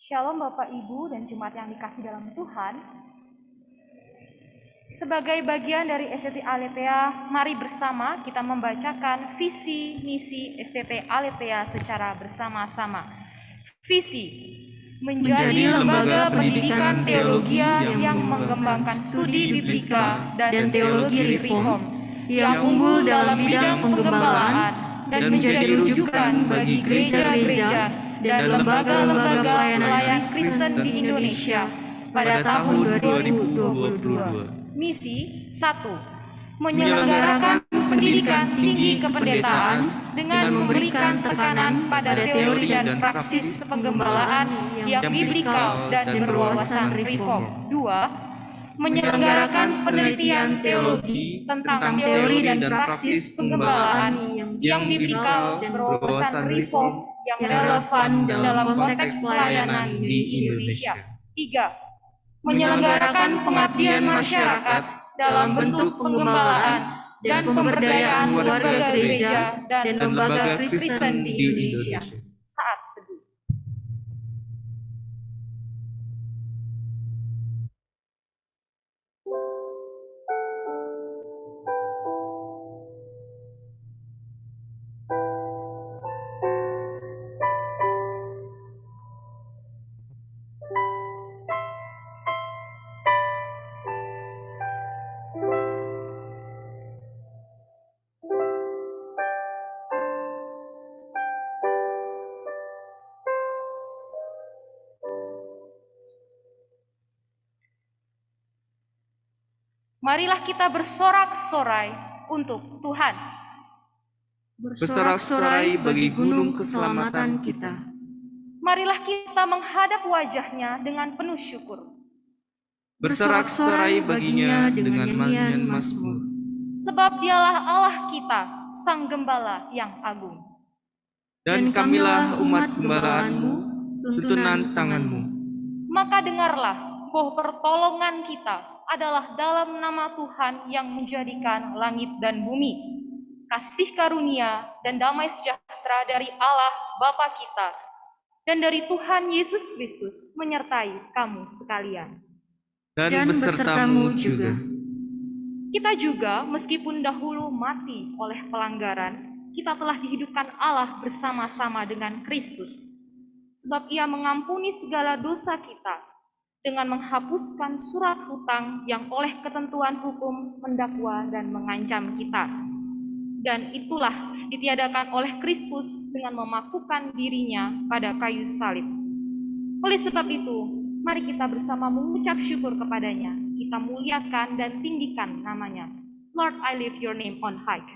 Shalom Bapak Ibu dan Jemaat yang dikasih dalam Tuhan. Sebagai bagian dari STT Aletheia, mari bersama kita membacakan visi misi STT Aletheia secara bersama-sama. Visi: menjadi lembaga pendidikan teologi yang mengembangkan studi biblika dan teologi reform, yang unggul dalam bidang penggembalaan dan menjadi rujukan bagi gereja-gereja dan lembaga-lembaga pelayan Kristen di Indonesia pada tahun 2022. Misi 1. Menyelenggarakan pendidikan tinggi kependetaan dengan memberikan tekanan pada teori dan praksis penggembalaan yang biblikal dan berwawasan reform. 2. Menyelenggarakan penelitian teologi tentang teori dan praksis penggembalaan yang biblikal dan berwawasan reform yang relevan dalam konteks pelayanan di Indonesia. 3. Menyelenggarakan pengabdian masyarakat dalam bentuk penggembalaan dan pemberdayaan warga gereja dan lembaga Kristen di Indonesia. Saat teduh. Marilah kita bersorak-sorai untuk Tuhan. Bersorak-sorai bagi gunung keselamatan kita. Marilah kita menghadap wajah-Nya dengan penuh syukur. Bersorak-sorai baginya dengan nyanyian mazmur. Sebab Dialah Allah kita, Sang Gembala yang agung. Dan kamilah umat gembalaan-Mu, tuntunan tangan-Mu. Maka dengarlah bahwa pertolongan kita adalah dalam nama Tuhan yang menjadikan langit dan bumi. Kasih karunia dan damai sejahtera dari Allah Bapa kita dan dari Tuhan Yesus Kristus menyertai kamu sekalian. Dan besertamu juga. Kita juga meskipun dahulu mati oleh pelanggaran, kita telah dihidupkan Allah bersama-sama dengan Kristus. Sebab Ia mengampuni segala dosa kita dengan menghapuskan surat hutang yang oleh ketentuan hukum mendakwa dan mengancam kita. Dan itulah ditiadakan oleh Kristus dengan memakukan dirinya pada kayu salib. Oleh sebab itu, mari kita bersama mengucap syukur kepadanya. Kita muliakan dan tinggikan namanya. Lord, I lift your name on high.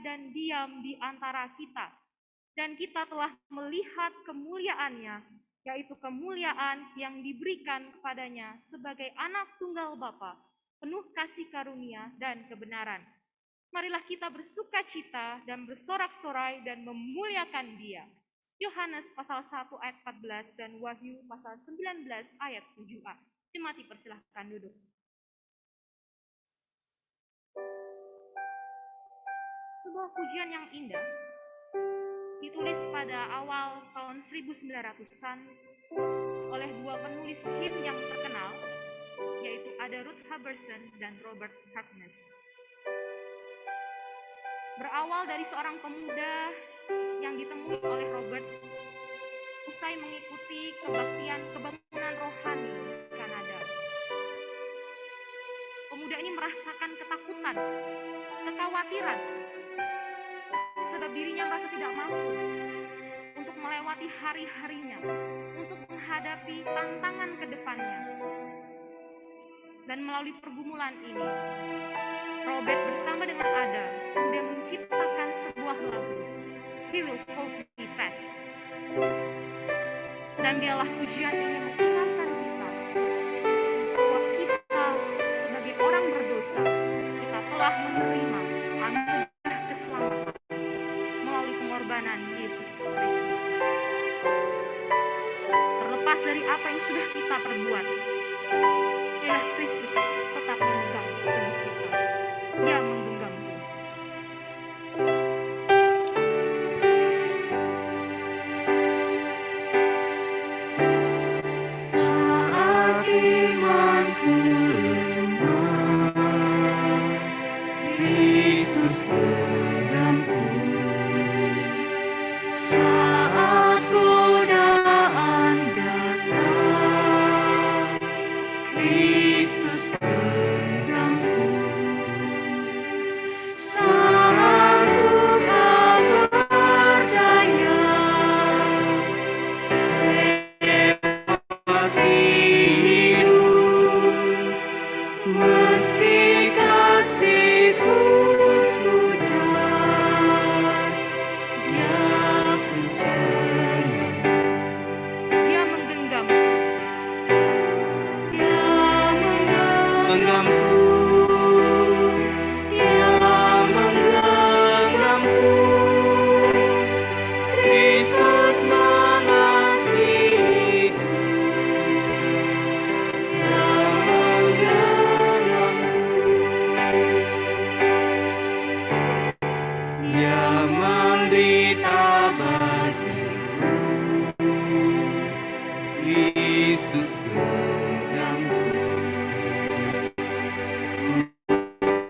Dan diam di antara kita, dan kita telah melihat kemuliaannya, yaitu kemuliaan yang diberikan kepadanya sebagai anak tunggal Bapa, penuh kasih karunia dan kebenaran. Marilah kita bersukacita dan bersorak-sorai dan memuliakan Dia. Yohanes pasal 1 ayat 14 dan Wahyu pasal 19 ayat 7a. Jemaat dipersilahkan duduk. Sebuah pujian yang indah ditulis pada awal tahun 1900-an oleh dua penulis him yang terkenal, yaitu ada Ruth Huberson dan Robert Harkness. Berawal dari seorang pemuda yang ditemui oleh Robert usai mengikuti kebaktian kebangunan rohani di Kanada. Pemuda ini merasakan ketakutan, kekhawatiran, sebab dirinya merasa tidak mampu untuk melewati hari-harinya, untuk menghadapi tantangan ke depannya. Dan melalui pergumulan ini, Robert bersama dengan Ada kemudian menciptakan sebuah lagu, He Will Hold Me Fast. Dan biarlah pujian ini mengingatkan kita bahwa kita sebagai orang berdosa, kita telah menerima anugerah keselamatan melalui pengorbanan Yesus Kristus. Terlepas dari apa yang sudah kita perbuat, biarlah Kristus tetap memegang tubuh kita. Dia menggenggamku. Saat imanku lemah, Kristus genggamku. Saat godaan datang, Kristus genggamku. Saat ku tak berdaya, lewat hidup, meski kasihku pucat, Dia pun sayang. Dia menggenggam. Dia menggenggamku. Dia menggenggamku. Kristus mengasihiku. Dia menggenggamku. Dia menderita bagiku. Kristus genggamku.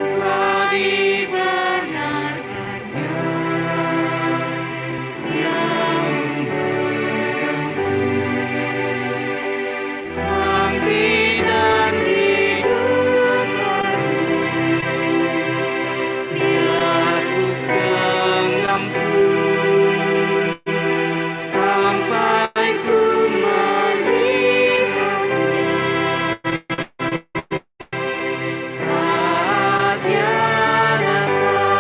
Telah dibenarkannya. Dia menggenggamku. Bangkit dan hidup baru. Dia terus genggamku. Sampai ku melihatnya. Saat Dia datang,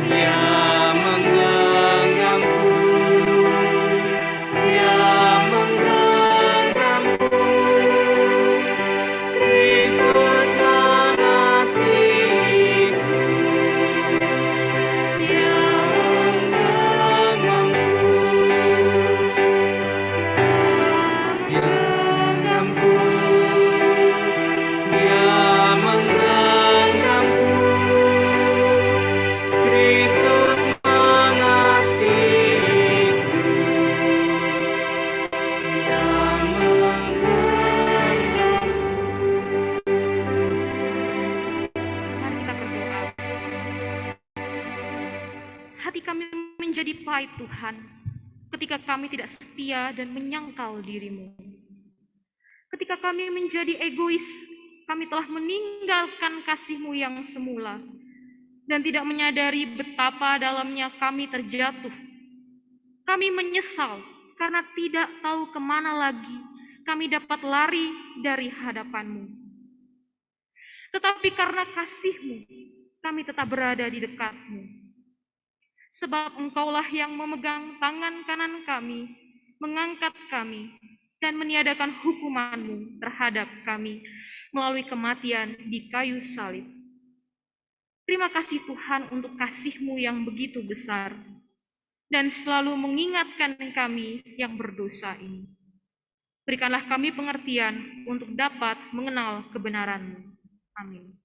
Dia menggenggamku. Dia menggenggamku. Kristus mengasihiku. Dia menggenggamku. Dia menggenggamku. Dia menggenggamku. Kristus mengasihiku. Dia menggenggamku. Mari kita berdoa. Hati kami menjadi pahit Tuhan, ketika kami tidak setia dan menyangkal diri-Mu. Ketika kami menjadi egois, kami telah meninggalkan kasih-Mu yang semula dan tidak menyadari betapa dalamnya kami terjatuh. Kami menyesal karena tidak tahu kemana lagi kami dapat lari dari hadapan-Mu. Tetapi karena kasih-Mu, kami tetap berada di dekat-Mu. Sebab Engkaulah yang memegang tangan kanan kami, mengangkat kami, dan meniadakan hukuman-Mu terhadap kami melalui kematian di kayu salib. Terima kasih Tuhan untuk kasih-Mu yang begitu besar dan selalu mengingatkan kami yang berdosa ini. Berikanlah kami pengertian untuk dapat mengenal kebenaran-Mu. Amin.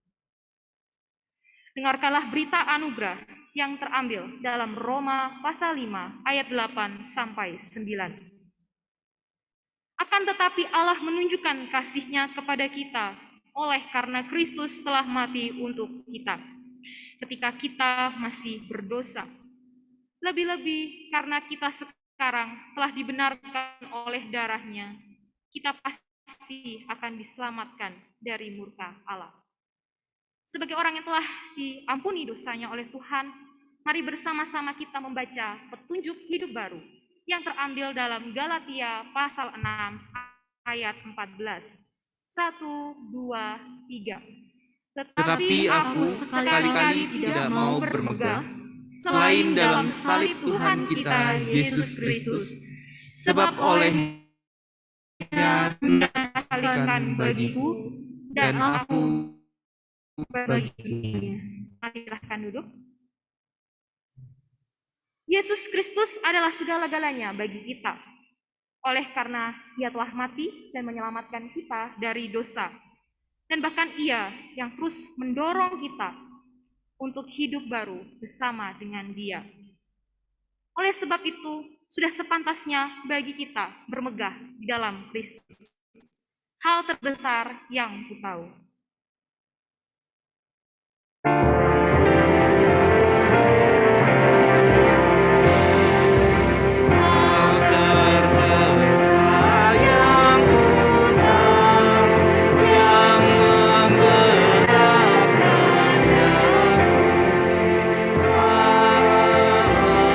Dengarkanlah berita anugerah yang terambil dalam Roma pasal 5 ayat 8 sampai 9. Akan tetapi Allah menunjukkan kasih-Nya kepada kita oleh karena Kristus telah mati untuk kita ketika kita masih berdosa. Lebih-lebih karena kita sekarang telah dibenarkan oleh darah-Nya, kita pasti akan diselamatkan dari murka Allah. Sebagai orang yang telah diampuni dosanya oleh Tuhan, mari bersama-sama kita membaca petunjuk hidup baru yang terambil dalam Galatia pasal 6 ayat 14. 1, 2, 3. Tetapi aku sekali-kali tidak mau bermegah, selain dalam salib Tuhan kita Yesus Kristus, sebab olehnya sekalikan bagiku dan aku baginya. Mari silahkan duduk. Yesus Kristus adalah segala-galanya bagi kita. Oleh karena Ia telah mati dan menyelamatkan kita dari dosa. Dan bahkan Ia yang terus mendorong kita untuk hidup baru bersama dengan Dia. Oleh sebab itu, sudah sepantasnya bagi kita bermegah di dalam Kristus. Hal terbesar yang ku tahu. Hal terbesar yang ku tahu, yang menggerakkan daku. Apa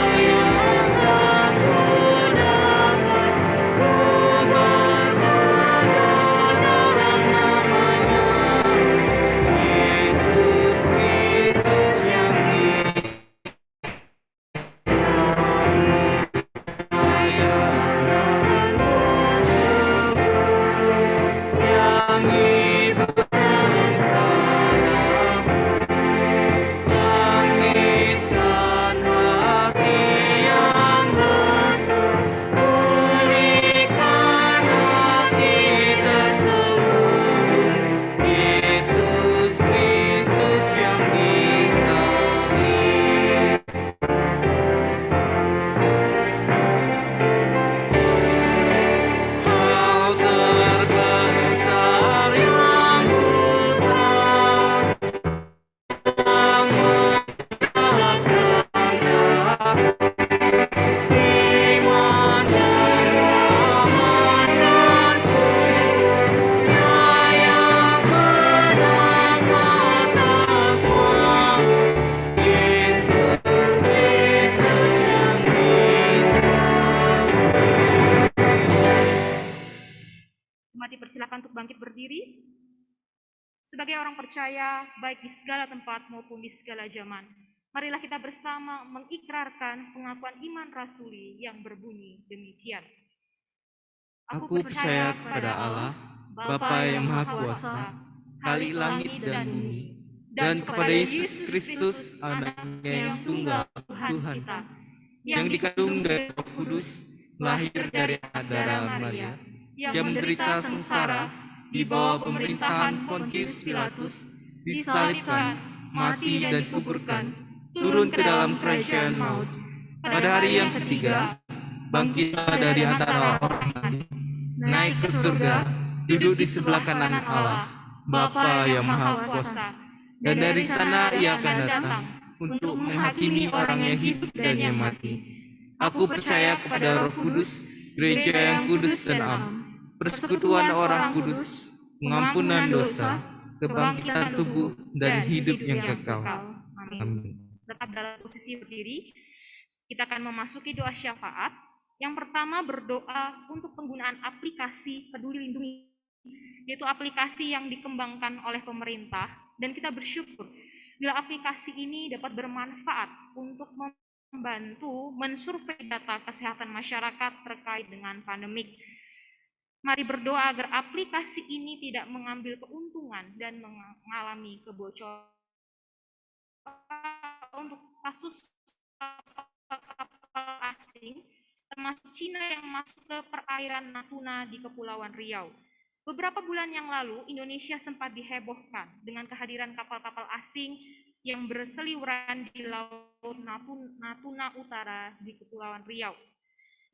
yang akan ku dapat, ku bermegah dalam namanya. Yesus Kristus yang disalibkan musuhku, yang ibu sengsaraku, bangkitkan hati yang lesu, pulihkan hati terselubung. Yesus Kristus yang disalib. Hal terbesar yang ku tahu, yang menggerakkan daku, iman dan kemenanganku, Dia yang menang atas maut. Yesus Kristus yang disalib. Umat dipersilakan untuk bangkit berdiri. Sebagai orang percaya, baik di segala tempat maupun di segala zaman, marilah kita bersama mengikrarkan pengakuan iman rasuli yang berbunyi demikian. Aku percaya kepada Allah, Bapa yang Maha Kuasa, Khalik langit dan bumi, dan kepada Yesus Kristus, Anaknya yang tunggal, Tuhan kita, yang dikandung dari Roh Kudus, lahir dari anak darah Maria, yang menderita sengsara di bawah pemerintahan Pontius Pilatus, disalibkan, mati dan dikuburkan, turun ke dalam kerajaan maut. Pada hari yang ketiga, bangkitlah dari antara orang mati, naik ke surga, duduk di sebelah kanan Allah, Bapa yang Maha Kuasa, dan dari sana Ia akan datang untuk menghakimi orang yang hidup dan yang mati. Aku percaya kepada Roh Kudus, gereja yang kudus dan am, persekutuan orang kudus, pengampunan dosa, kebangkitan tubuh, dan hidup yang kekal. Amin. Tetap dalam posisi berdiri, kita akan memasuki doa syafaat. Yang pertama berdoa untuk penggunaan aplikasi Peduli Lindungi, yaitu aplikasi yang dikembangkan oleh pemerintah, dan kita bersyukur bila aplikasi ini dapat bermanfaat untuk membantu mensurvei data kesehatan masyarakat terkait dengan pandemik. Mari berdoa agar aplikasi ini tidak mengambil keuntungan dan mengalami kebocoran untuk kasus kapal asing, termasuk Cina yang masuk ke perairan Natuna di Kepulauan Riau. Beberapa bulan yang lalu, Indonesia sempat dihebohkan dengan kehadiran kapal-kapal asing yang berseliweran di Laut Natuna Utara di Kepulauan Riau.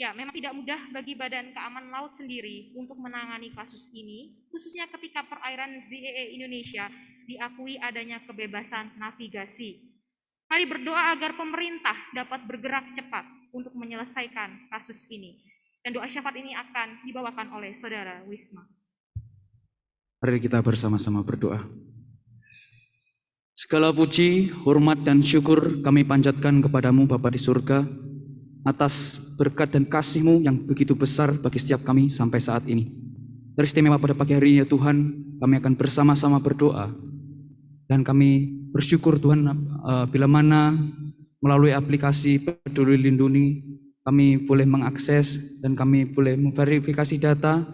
Ya, memang tidak mudah bagi Badan Keamanan Laut sendiri untuk menangani kasus ini, khususnya ketika perairan ZEE Indonesia diakui adanya kebebasan navigasi. Mari berdoa agar pemerintah dapat bergerak cepat untuk menyelesaikan kasus ini. Dan doa syafaat ini akan dibawakan oleh Saudara Wisma. Mari kita bersama-sama berdoa. Segala puji, hormat, dan syukur kami panjatkan kepadamu Bapa di surga, atas berkat dan kasih-Mu yang begitu besar bagi setiap kami sampai saat ini. Teristimewa pada pagi hari ini ya Tuhan, kami akan bersama-sama berdoa. Dan kami bersyukur Tuhan, bila mana melalui aplikasi Peduli Lindungi, kami boleh mengakses dan kami boleh memverifikasi data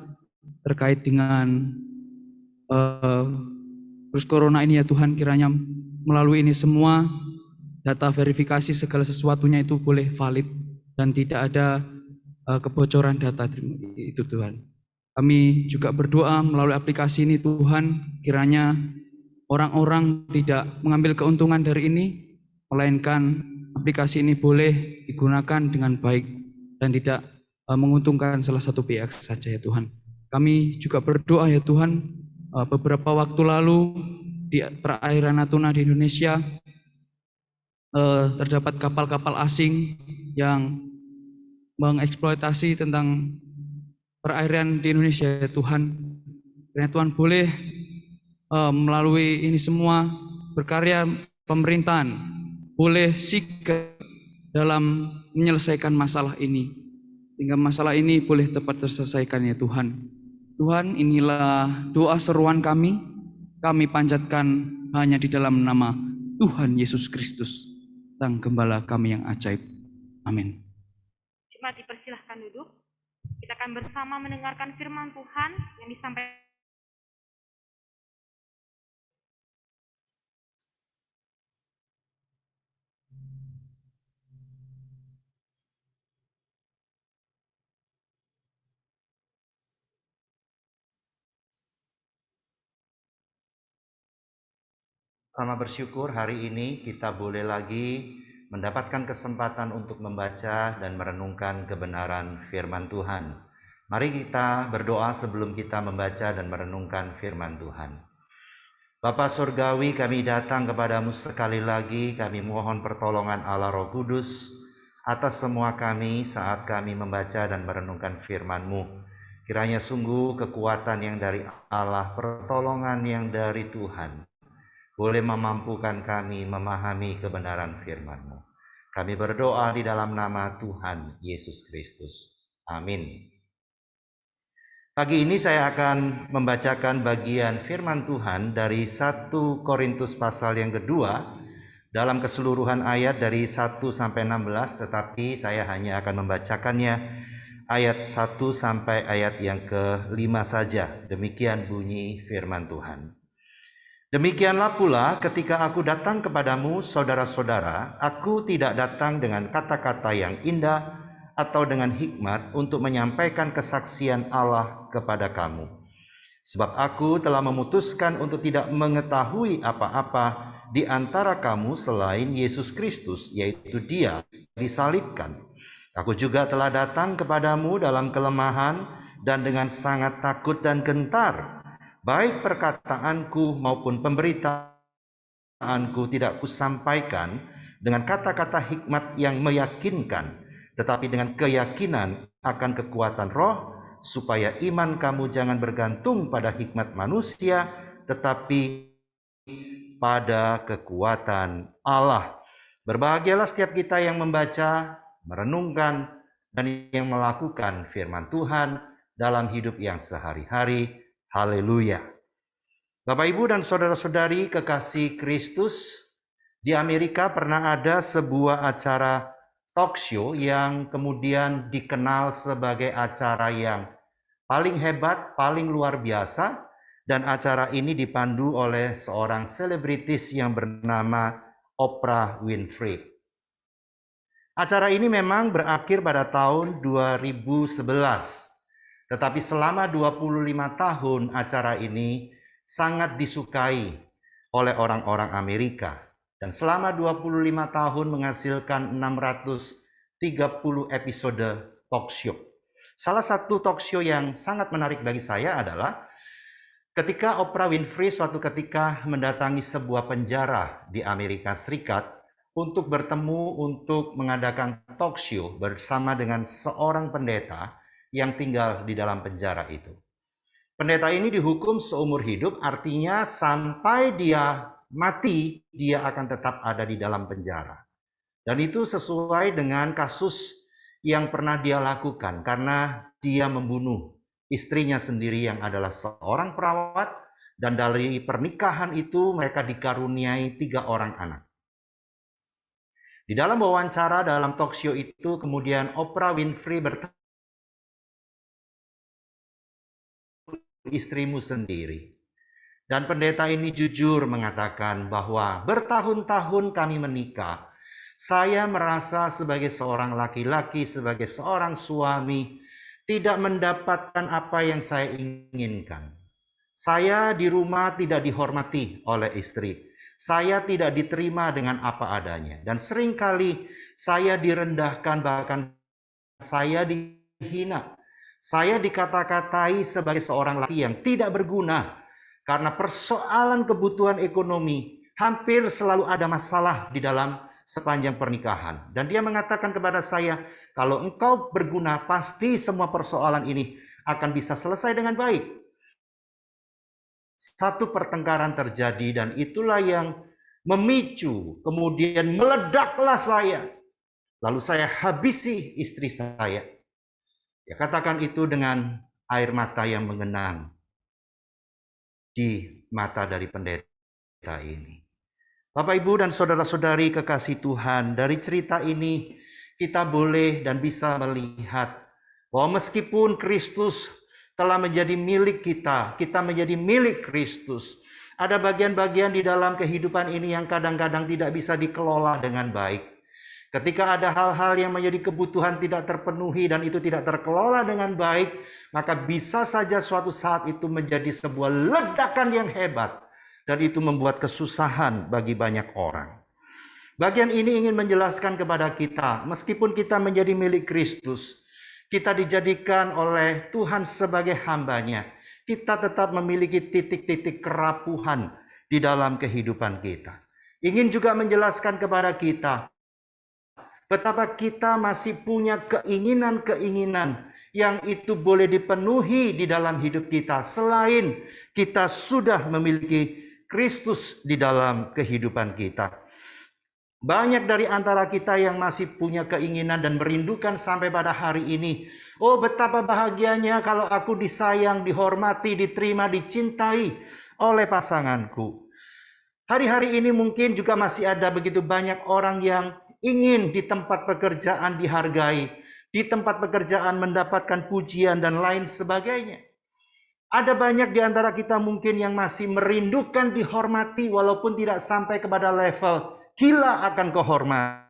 terkait dengan virus corona ini ya Tuhan. Kiranya melalui ini semua, data verifikasi segala sesuatunya itu boleh valid dan tidak ada kebocoran data itu Tuhan. Kami juga berdoa melalui aplikasi ini Tuhan, kiranya orang-orang tidak mengambil keuntungan dari ini, melainkan aplikasi ini boleh digunakan dengan baik dan tidak menguntungkan salah satu pihak saja ya Tuhan. Kami juga berdoa ya Tuhan, beberapa waktu lalu di perairan Natuna di Indonesia terdapat kapal-kapal asing yang mengeksploitasi tentang perairan di Indonesia ya Tuhan. Kiranya Tuhan boleh melalui ini semua berkarya pemerintahan boleh sigap dalam menyelesaikan masalah ini, sehingga masalah ini boleh tepat terselesaikan ya Tuhan. Tuhan, inilah doa seruan kami panjatkan hanya di dalam nama Tuhan Yesus Kristus, Sang Gembala kami yang ajaib. Amin. Jemaat dipersilahkan duduk. Kita akan bersama mendengarkan firman Tuhan yang disampaikan. Sama bersyukur hari ini kita boleh lagi mendapatkan kesempatan untuk membaca dan merenungkan kebenaran firman Tuhan. Mari kita berdoa sebelum kita membaca dan merenungkan firman Tuhan. Bapa Surgawi, kami datang kepadamu sekali lagi, kami mohon pertolongan Allah Roh Kudus atas semua kami saat kami membaca dan merenungkan firman-Mu. Kiranya sungguh kekuatan yang dari Allah, pertolongan yang dari Tuhan, boleh memampukan kami memahami kebenaran firman-Mu. Kami berdoa di dalam nama Tuhan Yesus Kristus. Amin. Pagi ini saya akan membacakan bagian firman Tuhan dari 1 Korintus pasal yang kedua, dalam keseluruhan ayat dari 1 sampai 16, tetapi saya hanya akan membacakannya ayat 1 sampai ayat yang ke-5 saja. Demikian bunyi firman Tuhan. Demikianlah pula ketika aku datang kepadamu, saudara-saudara, aku tidak datang dengan kata-kata yang indah atau dengan hikmat untuk menyampaikan kesaksian Allah kepada kamu. Sebab aku telah memutuskan untuk tidak mengetahui apa-apa di antara kamu selain Yesus Kristus, yaitu Dia disalibkan. Aku juga telah datang kepadamu dalam kelemahan dan dengan sangat takut dan gentar. Baik perkataanku maupun pemberitaanku tidak kusampaikan dengan kata-kata hikmat yang meyakinkan, tetapi dengan keyakinan akan kekuatan roh, supaya iman kamu jangan bergantung pada hikmat manusia, tetapi pada kekuatan Allah. Berbahagialah setiap kita yang membaca, merenungkan, dan yang melakukan firman Tuhan dalam hidup yang sehari-hari. Haleluya. Bapak, Ibu, dan saudara-saudari kekasih Kristus, di Amerika pernah ada sebuah acara talk show yang kemudian dikenal sebagai acara yang paling hebat, paling luar biasa, dan acara ini dipandu oleh seorang selebritis yang bernama Oprah Winfrey. Acara ini memang berakhir pada tahun 2011, tetapi selama 25 tahun acara ini sangat disukai oleh orang-orang Amerika. Dan selama 25 tahun menghasilkan 630 episode talk show. Salah satu talk show yang sangat menarik bagi saya adalah ketika Oprah Winfrey suatu ketika mendatangi sebuah penjara di Amerika Serikat untuk bertemu untuk mengadakan talk show bersama dengan seorang pendeta yang tinggal di dalam penjara itu. Pendeta ini dihukum seumur hidup, artinya sampai dia mati, dia akan tetap ada di dalam penjara. Dan itu sesuai dengan kasus yang pernah dia lakukan, karena dia membunuh istrinya sendiri yang adalah seorang perawat, dan dari pernikahan itu mereka dikaruniai 3 orang anak. Di dalam wawancara dalam talk show itu kemudian Oprah Winfrey bertanya, istrimu sendiri. Dan pendeta ini jujur mengatakan bahwa bertahun-tahun kami menikah. Saya merasa sebagai seorang laki-laki, sebagai seorang suami, tidak mendapatkan apa yang saya inginkan. Saya di rumah tidak dihormati oleh istri. Saya tidak diterima dengan apa adanya. Dan seringkali saya direndahkan, bahkan saya dihina. Saya dikata-katai sebagai seorang laki yang tidak berguna. Karena persoalan kebutuhan ekonomi hampir selalu ada masalah di dalam sepanjang pernikahan. Dan dia mengatakan kepada saya, kalau engkau berguna, pasti semua persoalan ini akan bisa selesai dengan baik. Satu pertengkaran terjadi dan itulah yang memicu, kemudian meledaklah saya. Lalu saya habisi istri saya. Ya, katakan itu dengan air mata yang mengenang di mata dari pendeta ini. Bapak, Ibu, dan saudara-saudari kekasih Tuhan, dari cerita ini kita boleh dan bisa melihat bahwa meskipun Kristus telah menjadi milik kita, kita menjadi milik Kristus. Ada bagian-bagian di dalam kehidupan ini yang kadang-kadang tidak bisa dikelola dengan baik. Ketika ada hal-hal yang menjadi kebutuhan tidak terpenuhi dan itu tidak terkelola dengan baik, maka bisa saja suatu saat itu menjadi sebuah ledakan yang hebat. Dan itu membuat kesusahan bagi banyak orang. Bagian ini ingin menjelaskan kepada kita, meskipun kita menjadi milik Kristus, kita dijadikan oleh Tuhan sebagai hambanya, kita tetap memiliki titik-titik kerapuhan di dalam kehidupan kita. Ingin juga menjelaskan kepada kita, betapa kita masih punya keinginan-keinginan yang itu boleh dipenuhi di dalam hidup kita, selain kita sudah memiliki Kristus di dalam kehidupan kita. Banyak dari antara kita yang masih punya keinginan dan merindukan sampai pada hari ini. Oh, betapa bahagianya kalau aku disayang, dihormati, diterima, dicintai oleh pasanganku. Hari-hari ini mungkin juga masih ada begitu banyak orang yang ingin di tempat pekerjaan dihargai, di tempat pekerjaan mendapatkan pujian dan lain sebagainya. Ada banyak di antara kita mungkin yang masih merindukan dihormati walaupun tidak sampai kepada level gila akan kehormatan.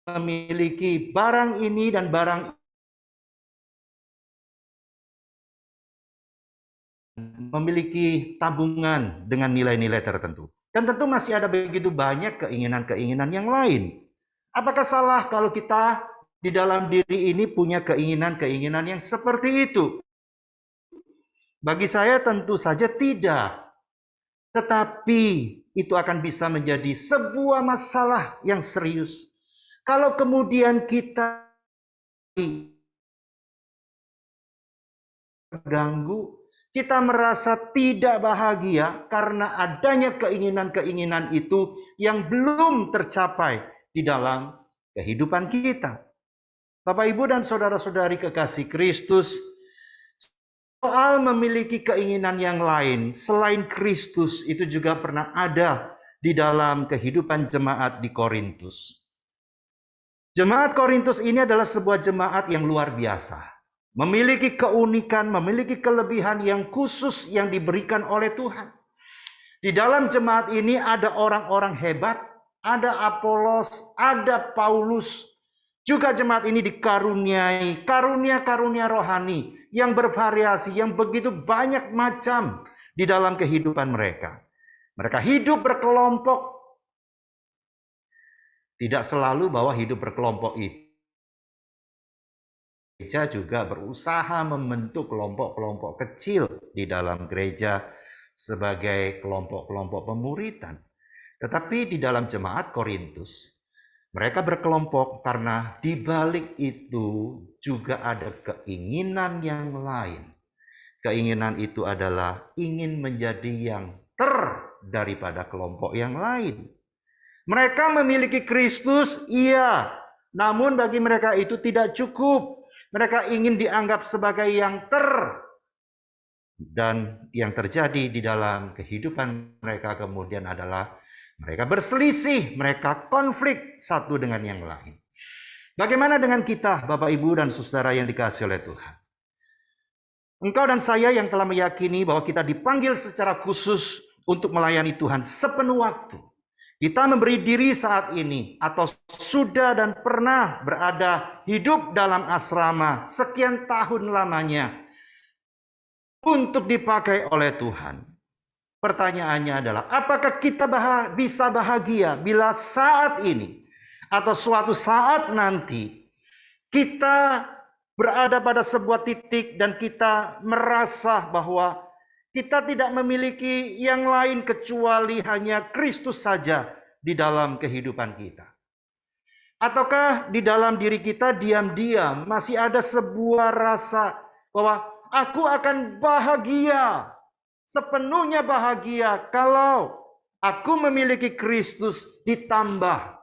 Memiliki barang ini dan barang memiliki tabungan dengan nilai-nilai tertentu. Dan tentu masih ada begitu banyak keinginan-keinginan yang lain. Apakah salah kalau kita di dalam diri ini punya keinginan-keinginan yang seperti itu? Bagi saya tentu saja tidak. Tetapi itu akan bisa menjadi sebuah masalah yang serius. Kalau kemudian kita terganggu, kita merasa tidak bahagia karena adanya keinginan-keinginan itu yang belum tercapai di dalam kehidupan kita. Bapak, Ibu, dan saudara-saudari kekasih Kristus, soal memiliki keinginan yang lain selain Kristus itu juga pernah ada di dalam kehidupan jemaat di Korintus. Jemaat Korintus ini adalah sebuah jemaat yang luar biasa. memiliki keunikan, memiliki kelebihan yang khusus yang diberikan oleh Tuhan. Di dalam jemaat ini ada orang-orang hebat, ada Apolos, ada Paulus. Juga jemaat ini dikaruniai karunia-karunia rohani yang bervariasi, yang begitu banyak macam di dalam kehidupan mereka. Mereka hidup berkelompok. Tidak selalu bahwa hidup berkelompok itu. Gereja juga berusaha membentuk kelompok-kelompok kecil di dalam gereja sebagai kelompok-kelompok pemuritan. Tetapi di dalam jemaat Korintus, mereka berkelompok karena di balik itu juga ada keinginan yang lain. Keinginan itu adalah ingin menjadi yang daripada kelompok yang lain. Mereka memiliki Kristus, iya, namun bagi mereka itu tidak cukup. Mereka ingin dianggap sebagai yang dan yang terjadi di dalam kehidupan mereka kemudian adalah mereka berselisih, mereka konflik satu dengan yang lain. Bagaimana dengan kita, Bapak, Ibu, dan Saudara yang dikasihi oleh Tuhan? Engkau dan saya yang telah meyakini bahwa kita dipanggil secara khusus untuk melayani Tuhan sepenuh waktu. Kita memberi diri saat ini atau sudah dan pernah berada hidup dalam asrama sekian tahun lamanya untuk dipakai oleh Tuhan. Pertanyaannya adalah, apakah kita bisa bahagia bila saat ini atau suatu saat nanti kita berada pada sebuah titik dan kita merasa bahwa kita tidak memiliki yang lain kecuali hanya Kristus saja di dalam kehidupan kita? Ataukah di dalam diri kita diam-diam masih ada sebuah rasa bahwa aku akan bahagia, sepenuhnya bahagia kalau aku memiliki Kristus ditambah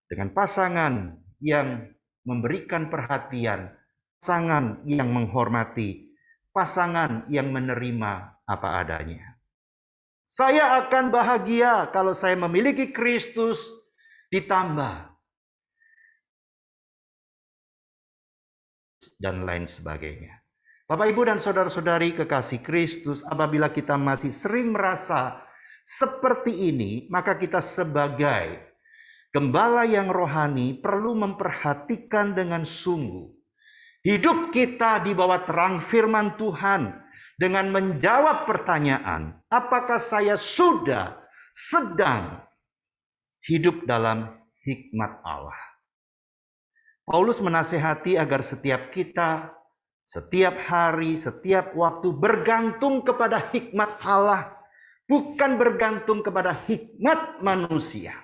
dengan pasangan yang memberikan perhatian, pasangan yang menghormati, pasangan yang menerima apa adanya. Saya akan bahagia kalau saya memiliki Kristus ditambah dan lain sebagainya. Bapak, Ibu, dan saudara-saudari kekasih Kristus, apabila kita masih sering merasa seperti ini, maka kita sebagai gembala yang rohani perlu memperhatikan dengan sungguh hidup kita di bawah terang firman Tuhan dengan menjawab pertanyaan, apakah saya sudah sedang hidup dalam hikmat Allah? Paulus menasihati agar setiap kita, setiap hari, setiap waktu bergantung kepada hikmat Allah, bukan bergantung kepada hikmat manusia.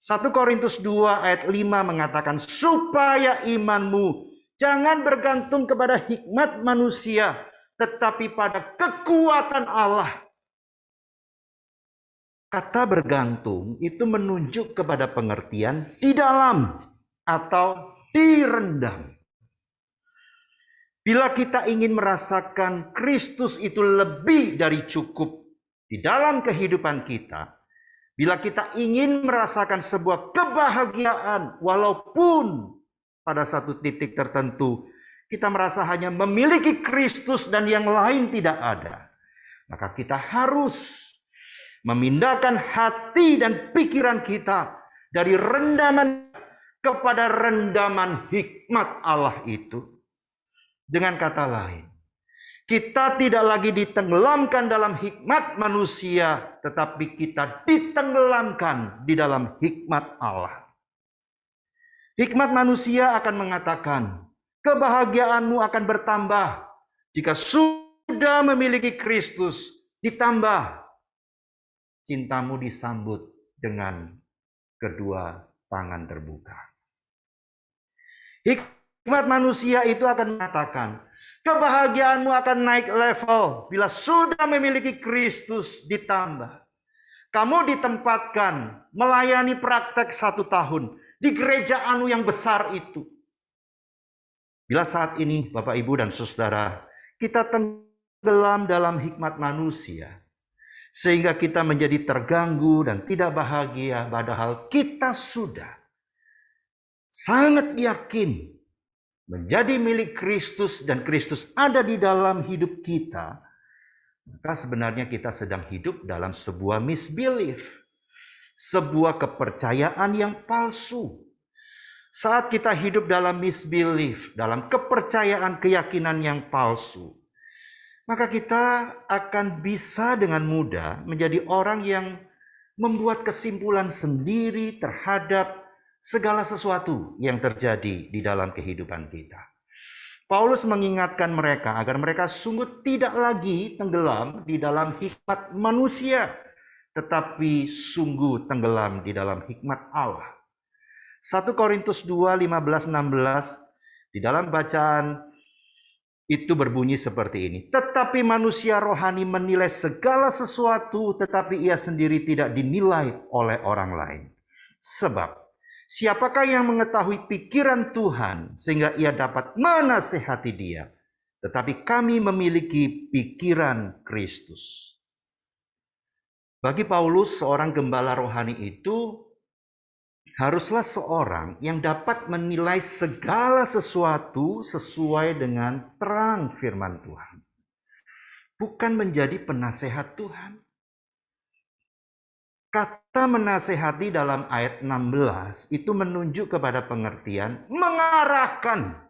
1 Korintus 2 ayat 5 mengatakan, supaya imanmu jangan bergantung kepada hikmat manusia, tetapi pada kekuatan Allah. Kata bergantung itu menunjuk kepada pengertian di dalam atau direndam. Bila kita ingin merasakan Kristus itu lebih dari cukup di dalam kehidupan kita, bila kita ingin merasakan sebuah kebahagiaan walaupun pada satu titik tertentu kita merasa hanya memiliki Kristus dan yang lain tidak ada, maka kita harus memindahkan hati dan pikiran kita dari rendaman kepada rendaman hikmat Allah itu. Dengan kata lain, kita tidak lagi ditenggelamkan dalam hikmat manusia, tetapi kita ditenggelamkan di dalam hikmat Allah. Hikmat manusia akan mengatakan, kebahagiaanmu akan bertambah jika sudah memiliki Kristus, ditambah cintamu disambut dengan kedua tangan terbuka. Hikmat manusia itu akan mengatakan, kebahagiaanmu akan naik level bila sudah memiliki Kristus ditambah. Kamu ditempatkan melayani praktek 1 tahun di gereja anu yang besar itu. Bila saat ini Bapak, Ibu, dan Saudara, kita tenggelam dalam hikmat manusia, sehingga kita menjadi terganggu dan tidak bahagia, padahal kita sudah sangat yakin menjadi milik Kristus dan Kristus ada di dalam hidup kita, maka sebenarnya kita sedang hidup dalam sebuah misbelief, sebuah kepercayaan yang palsu. Saat kita hidup dalam misbelief, dalam kepercayaan keyakinan yang palsu, maka kita akan bisa dengan mudah menjadi orang yang membuat kesimpulan sendiri terhadap segala sesuatu yang terjadi di dalam kehidupan kita. Paulus mengingatkan mereka agar mereka sungguh tidak lagi tenggelam di dalam hikmat manusia, tetapi sungguh tenggelam di dalam hikmat Allah. 1 Korintus 2, 15, 16 di dalam bacaan itu berbunyi seperti ini. Tetapi manusia rohani menilai segala sesuatu, tetapi ia sendiri tidak dinilai oleh orang lain. Sebab siapakah yang mengetahui pikiran Tuhan sehingga ia dapat menasehati dia? Tetapi kami memiliki pikiran Kristus. Bagi Paulus, seorang gembala rohani itu haruslah seorang yang dapat menilai segala sesuatu sesuai dengan terang firman Tuhan. Bukan menjadi penasehat Tuhan. Kata menasehati dalam ayat 16 itu menunjuk kepada pengertian mengarahkan,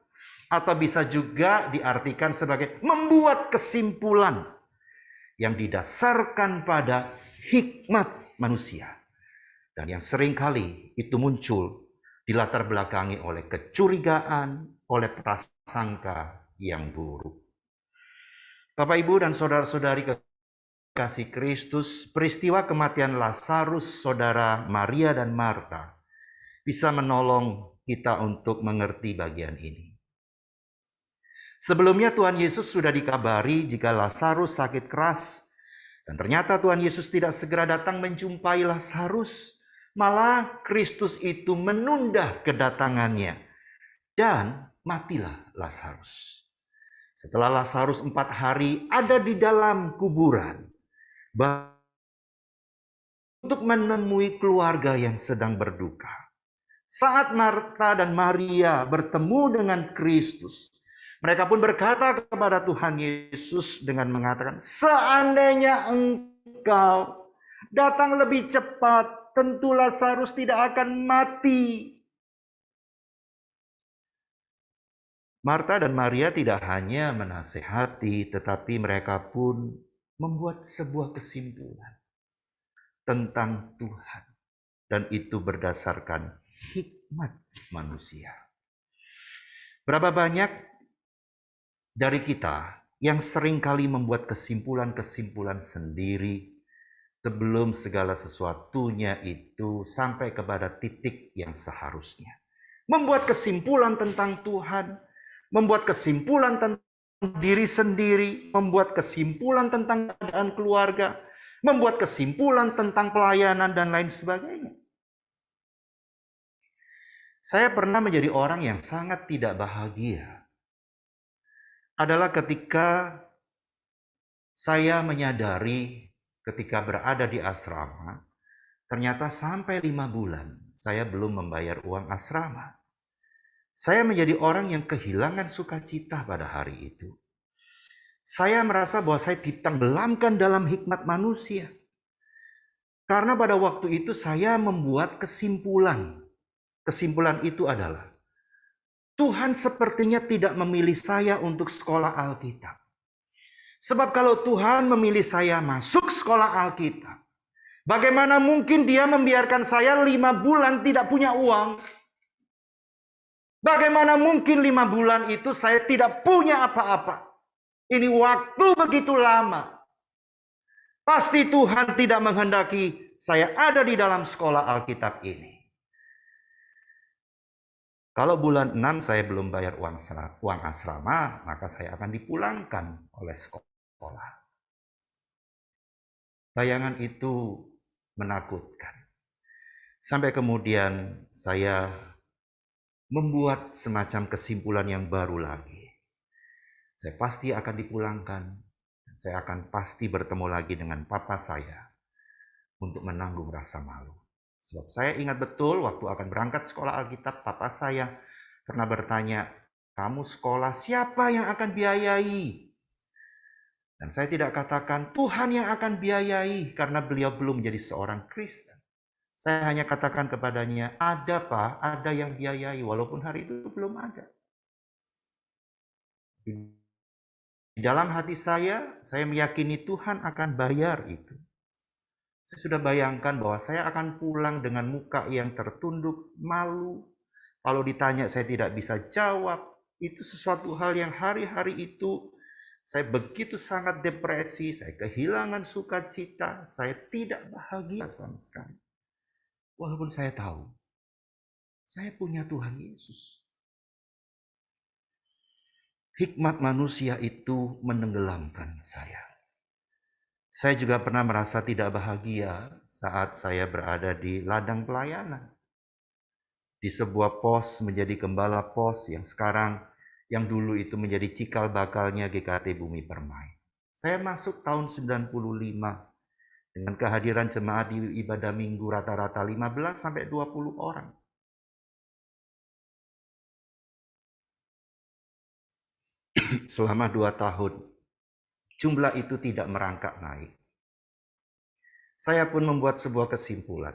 atau bisa juga diartikan sebagai membuat kesimpulan yang didasarkan pada hikmat manusia. Dan yang seringkali itu muncul dilatar belakangi oleh kecurigaan, oleh prasangka yang buruk. Bapak, Ibu, dan saudara-saudari kasih Kristus, peristiwa kematian Lazarus, saudara Maria dan Marta, bisa menolong kita untuk mengerti bagian ini. Sebelumnya Tuhan Yesus sudah dikabari jika Lazarus sakit keras, dan ternyata Tuhan Yesus tidak segera datang menjumpai Lazarus. Malah Kristus itu menunda kedatangannya dan matilah Lazarus. Setelah Lazarus 4 hari ada di dalam kuburan untuk menemui keluarga yang sedang berduka. Saat Marta dan Maria bertemu dengan Kristus, mereka pun berkata kepada Tuhan Yesus dengan mengatakan, seandainya Engkau datang lebih cepat, tentu Lazarus tidak akan mati. Marta dan Maria tidak hanya menasehati, tetapi mereka pun membuat sebuah kesimpulan tentang Tuhan. Dan itu berdasarkan hikmat manusia. Berapa banyak dari kita yang seringkali membuat kesimpulan-kesimpulan sendiri sebelum segala sesuatunya itu sampai kepada titik yang seharusnya. Membuat kesimpulan tentang Tuhan, membuat kesimpulan tentang diri sendiri, membuat kesimpulan tentang keadaan keluarga, membuat kesimpulan tentang pelayanan dan lain sebagainya. Saya pernah menjadi orang yang sangat tidak bahagia. Adalah ketika saya menyadari ketika berada di asrama, ternyata sampai 5 bulan saya belum membayar uang asrama. Saya menjadi orang yang kehilangan sukacita pada hari itu. Saya merasa bahwa saya ditenggelamkan dalam hikmat manusia. Karena pada waktu itu saya membuat kesimpulan. Kesimpulan itu adalah, Tuhan sepertinya tidak memilih saya untuk sekolah Alkitab. Sebab kalau Tuhan memilih saya masuk sekolah Alkitab, bagaimana mungkin Dia membiarkan saya 5 bulan tidak punya uang? Bagaimana mungkin 5 bulan itu saya tidak punya apa-apa? Ini waktu begitu lama. Pasti Tuhan tidak menghendaki saya ada di dalam sekolah Alkitab ini. Kalau bulan 6 saya belum bayar uang asrama, maka saya akan dipulangkan oleh sekolah. Bayangan itu menakutkan. Sampai kemudian saya membuat semacam kesimpulan yang baru lagi. Saya pasti akan dipulangkan. Saya akan pasti bertemu lagi dengan papa saya untuk menanggung rasa malu. Sebab saya ingat betul waktu akan berangkat sekolah Alkitab, papa saya pernah bertanya, Kamu sekolah, siapa yang akan biayai? Dan saya tidak katakan Tuhan yang akan biayai karena beliau belum menjadi seorang Kristen. Saya hanya katakan kepadanya, ada Pak, ada yang biayai walaupun hari itu belum ada. Di dalam hati saya meyakini Tuhan akan bayar itu. Saya sudah bayangkan bahwa saya akan pulang dengan muka yang tertunduk, malu. Kalau ditanya saya tidak bisa jawab. Itu sesuatu hal yang hari-hari itu saya begitu sangat depresi, saya kehilangan sukacita, saya tidak bahagia sama sekali. Walaupun saya tahu, saya punya Tuhan Yesus. Hikmat manusia itu menenggelamkan saya. Saya juga pernah merasa tidak bahagia saat saya berada di ladang pelayanan. Di sebuah pos menjadi gembala pos yang dulu itu menjadi cikal bakalnya GKT Bumi Permai. Saya masuk tahun 95 dengan kehadiran jemaat di ibadah minggu rata-rata 15 sampai 20 orang. Selama 2 tahun, jumlah itu tidak merangkak naik. Saya pun membuat sebuah kesimpulan.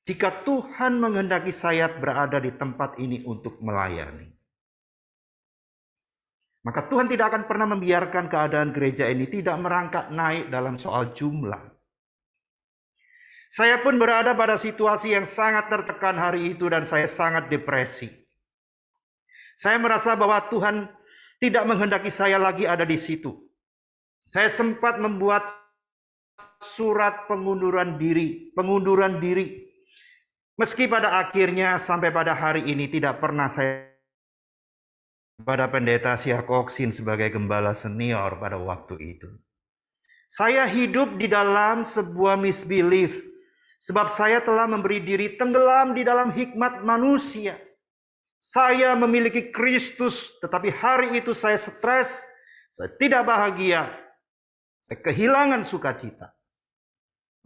Jika Tuhan menghendaki saya berada di tempat ini untuk melayani, maka Tuhan tidak akan pernah membiarkan keadaan gereja ini tidak merangkak naik dalam soal jumlah. Saya pun berada pada situasi yang sangat tertekan hari itu dan saya sangat depresi. Saya merasa bahwa Tuhan tidak menghendaki saya lagi ada di situ. Saya sempat membuat surat pengunduran diri. Meski pada akhirnya sampai pada hari ini tidak pernah saya pada pendeta Siakoksin sebagai gembala senior pada waktu itu. Saya hidup di dalam sebuah misbelief, sebab saya telah memberi diri tenggelam di dalam hikmat manusia. Saya memiliki Kristus, tetapi hari itu saya stres, saya tidak bahagia, saya kehilangan sukacita.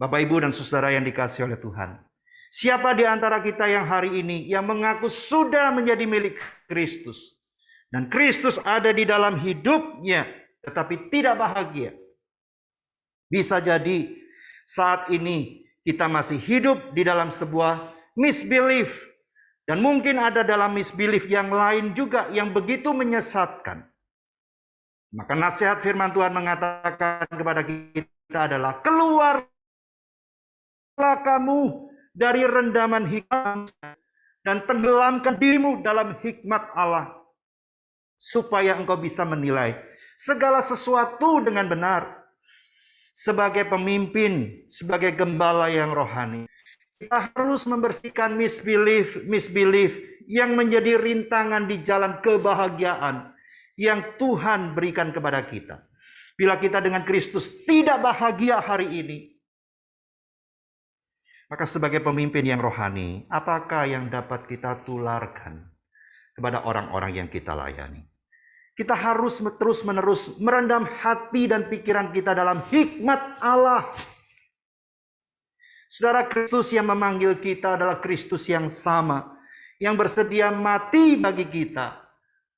Bapak, Ibu, dan saudara yang dikasihi oleh Tuhan, siapa di antara kita yang hari ini yang mengaku sudah menjadi milik Kristus, dan Kristus ada di dalam hidupnya, tetapi tidak bahagia? Bisa jadi saat ini kita masih hidup di dalam sebuah misbelief. Dan mungkin ada dalam misbelief yang lain juga yang begitu menyesatkan. Maka nasihat firman Tuhan mengatakan kepada kita adalah, keluarlah kamu dari rendaman hikmat dan tenggelamkan dirimu dalam hikmat Allah, supaya engkau bisa menilai segala sesuatu dengan benar. Sebagai pemimpin, sebagai gembala yang rohani, kita harus membersihkan misbelief yang menjadi rintangan di jalan kebahagiaan yang Tuhan berikan kepada kita. Bila kita dengan Kristus tidak bahagia hari ini, maka sebagai pemimpin yang rohani, apakah yang dapat kita tularkan kepada orang-orang yang kita layani? Kita harus terus-menerus merendam hati dan pikiran kita dalam hikmat Allah. Saudara, Kristus yang memanggil kita adalah Kristus yang sama, yang bersedia mati bagi kita.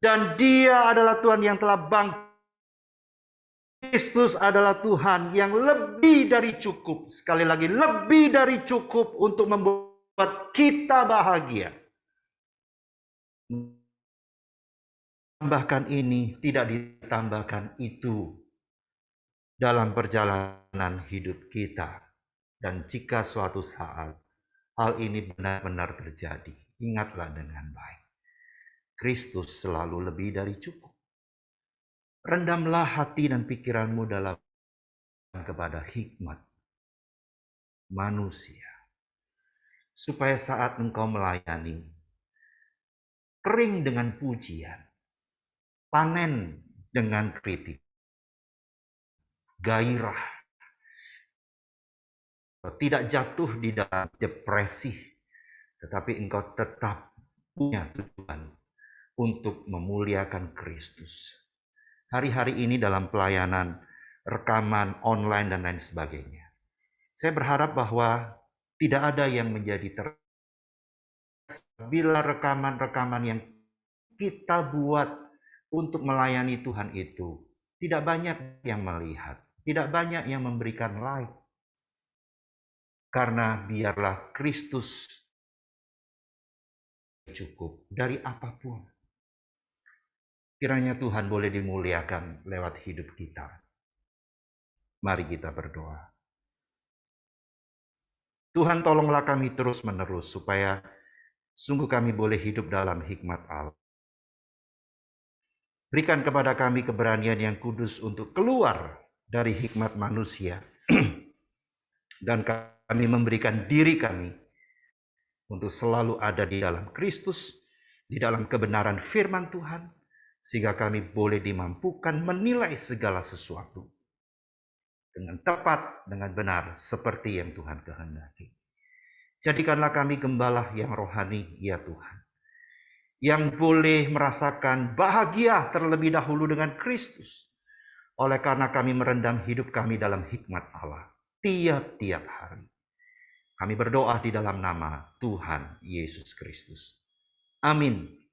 Dan Dia adalah Tuhan yang telah bangkit. Kristus adalah Tuhan yang lebih dari cukup. Sekali lagi, lebih dari cukup untuk membuat kita bahagia. Tambahkan ini, tidak ditambahkan itu dalam perjalanan hidup kita. Dan jika suatu saat hal ini benar-benar terjadi, ingatlah dengan baik, Kristus selalu lebih dari cukup. Rendamlah hati dan pikiranmu dalam kepada hikmat manusia, supaya saat engkau melayani, kering dengan pujian, panen dengan kritik, gairah, tidak jatuh di dalam depresi, tetapi engkau tetap punya tujuan untuk memuliakan Kristus. Hari-hari ini dalam pelayanan, rekaman online dan lain sebagainya, saya berharap bahwa tidak ada yang menjadi bila rekaman-rekaman yang kita buat untuk melayani Tuhan itu, tidak banyak yang melihat, tidak banyak yang memberikan like. Karena biarlah Kristus cukup dari apapun. Kiranya Tuhan boleh dimuliakan lewat hidup kita. Mari kita berdoa. Tuhan, tolonglah kami terus-menerus supaya sungguh kami boleh hidup dalam hikmat Allah. Berikan kepada kami keberanian yang kudus untuk keluar dari hikmat manusia. Dan kami memberikan diri kami untuk selalu ada di dalam Kristus, di dalam kebenaran firman Tuhan, sehingga kami boleh dimampukan menilai segala sesuatu dengan tepat, dengan benar, seperti yang Tuhan kehendaki. Jadikanlah kami gembala yang rohani, ya Tuhan, yang boleh merasakan bahagia terlebih dahulu dengan Kristus, oleh karena kami merendam hidup kami dalam hikmat Allah tiap-tiap hari. Kami berdoa di dalam nama Tuhan Yesus Kristus. Amin.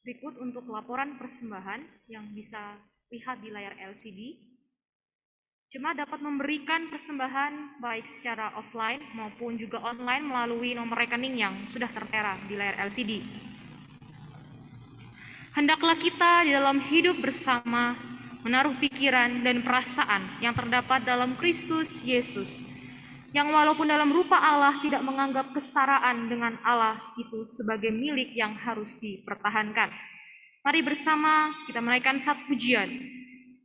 Berikut untuk laporan persembahan yang bisa lihat di layar LCD. Jemaat dapat memberikan persembahan baik secara offline maupun juga online melalui nomor rekening yang sudah tertera di layar LCD. Hendaklah kita di dalam hidup bersama menaruh pikiran dan perasaan yang terdapat dalam Kristus Yesus, yang walaupun dalam rupa Allah tidak menganggap kesetaraan dengan Allah itu sebagai milik yang harus dipertahankan. Mari bersama kita menaikkan satu pujian.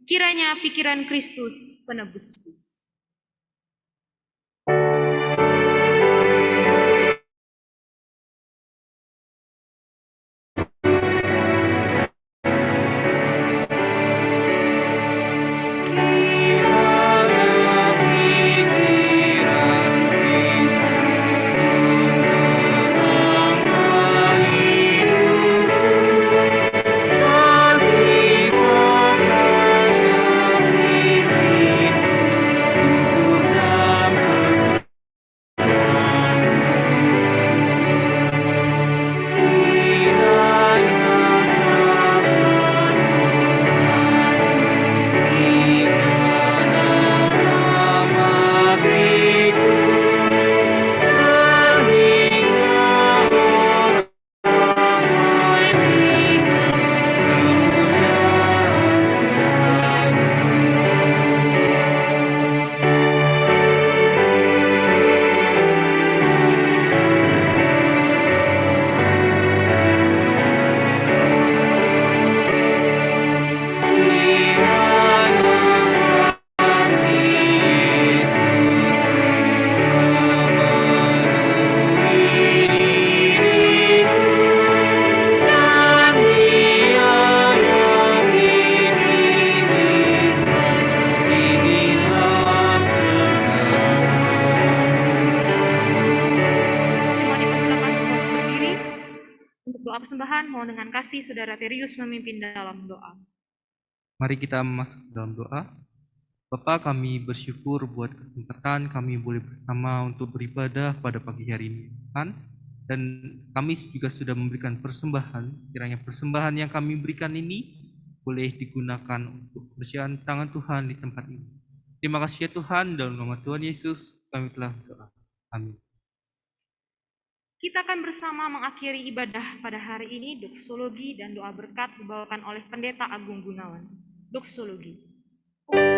Kiranya pikiran Kristus penebusku. Persembahan, mohon dengan kasih Saudara Terius memimpin dalam doa. Mari kita masuk dalam doa. Bapa, kami bersyukur buat kesempatan kami boleh bersama untuk beribadah pada pagi hari ini, Tuhan. Dan kami juga sudah memberikan persembahan. Kiranya persembahan yang kami berikan ini boleh digunakan untuk pekerjaan tangan Tuhan di tempat ini. Terima kasih ya Tuhan, dalam nama Tuhan Yesus kami telah berdoa. Amin. Kita akan bersama mengakhiri ibadah pada hari ini, doksologi dan doa berkat dibawakan oleh Pendeta Agung Gunawan. Doksologi. Oh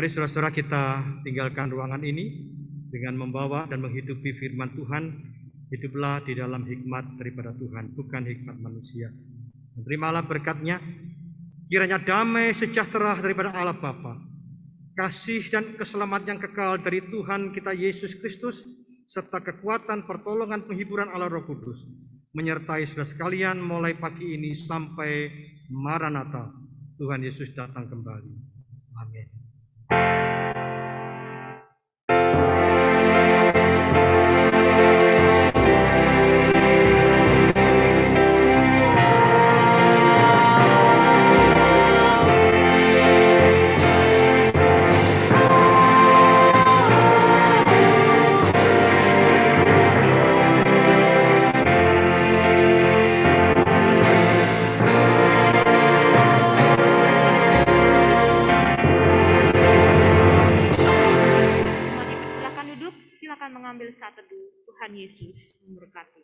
Mari saudara-saudara kita tinggalkan ruangan ini dengan membawa dan menghidupi firman Tuhan. Hiduplah di dalam hikmat daripada Tuhan, bukan hikmat manusia. Dan terimalah berkat-Nya. Kiranya damai sejahtera daripada Allah Bapa, kasih dan keselamatan yang kekal dari Tuhan kita Yesus Kristus, serta kekuatan pertolongan penghiburan Allah Roh Kudus menyertai saudara sekalian mulai pagi ini sampai Maranatha, Tuhan Yesus datang kembali. Amin. Silakan mengambil saat teduh. Tuhan Yesus memberkati.